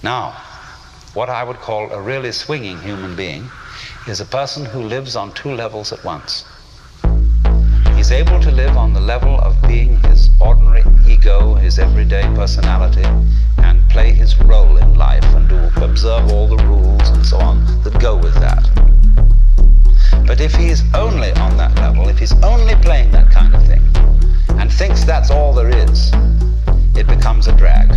Now, what I would call a really swinging human being is a person who lives on two levels at once. He's able to live on the level of being his ordinary ego, his everyday personality, and play his role in life and observe all the rules and so on that go with that. But if he's only on that level, if he's only playing that kind of thing, and thinks that's all there is, it becomes a drag.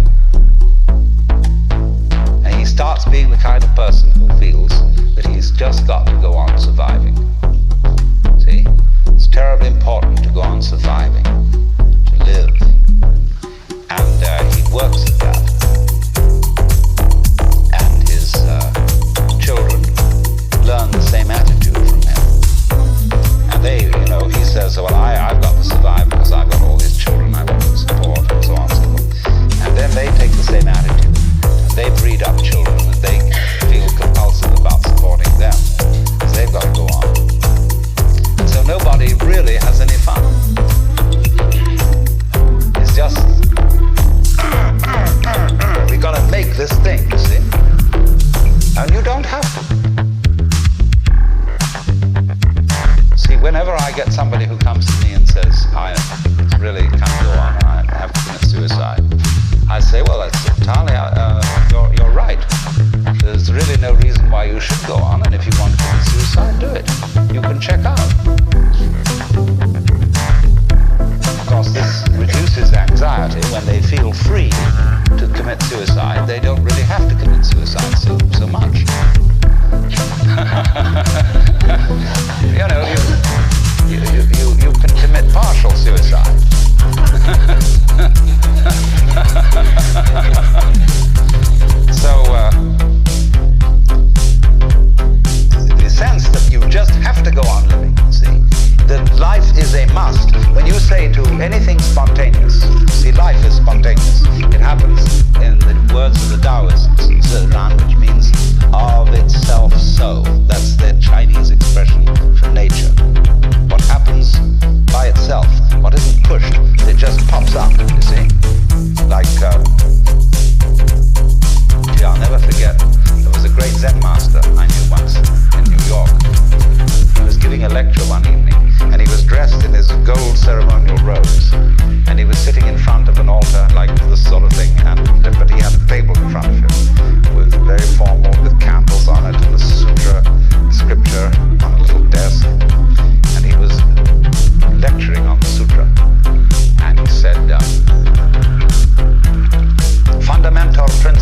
And he starts being the kind of person who feels that he's just got to go on surviving. See? It's terribly important to go on surviving, to live. And he works at that. And his children learn the same attitude from him. And they, he says, well, I've got to survive because I've got all these children I want to support, and so on and so forth. And then they take the same attitude. They breed up children that they feel compulsive about supporting them, because they've got to go on. And so nobody really has any fun. It's just, we got to make this thing, you see? And you don't have to. See, whenever I get somebody who comes to me and says, I really can't go on, I have to commit suicide, I say, well, that's entirely, you're right. There's really no reason why you should go on, and if you want to commit suicide, do it. You can check out. Of course, this reduces anxiety. When they feel free to commit suicide, they don't really have to commit suicide so much. You can commit partial suicide. So, the sense that you just have to go on living, see, that life is a must. When you say to anything spontaneous, see, life is spontaneous. It happens, in the words of the Taoists, which means of itself so. That's their Chinese expression for nature. What happens by itself, what isn't pushed, it just pops up, you see. Like, I'll never forget, there was a great Zen master I knew once in New York. He was giving a lecture one evening, and he was dressed in his gold ceremonial robes, and he was sitting in front of an altar like this sort of thing, but he had a table in front of him, with very formal, with candles on it, and the sutra, scripture on a little desk, and he was lecturing on the sutra, and he said, fundamental principle